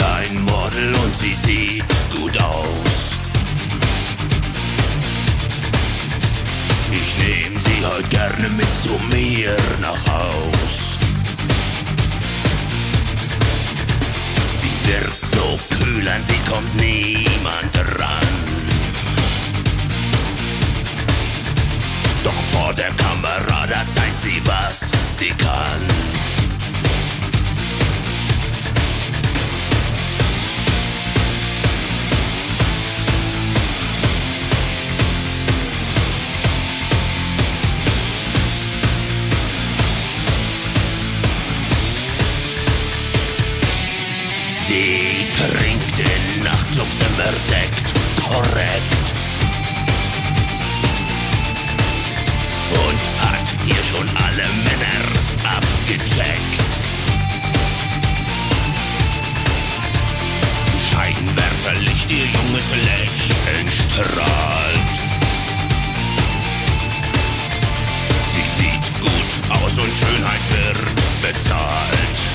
ein Model und sie sieht gut aus. Ich nehm sie heute gerne mit zu mir nach Haus. Sie wirkt so kühl, an sie kommt niemand ran. Doch vor der Kamera, da zeigt sie, was sie kann. Sie trinkt in Nachtclubs immer Sekt, korrekt. Und hat hier schon alle Männer abgecheckt. Scheinwerferlicht, ihr junges Lächeln strahlt. Sie sieht gut aus und Schönheit wird bezahlt.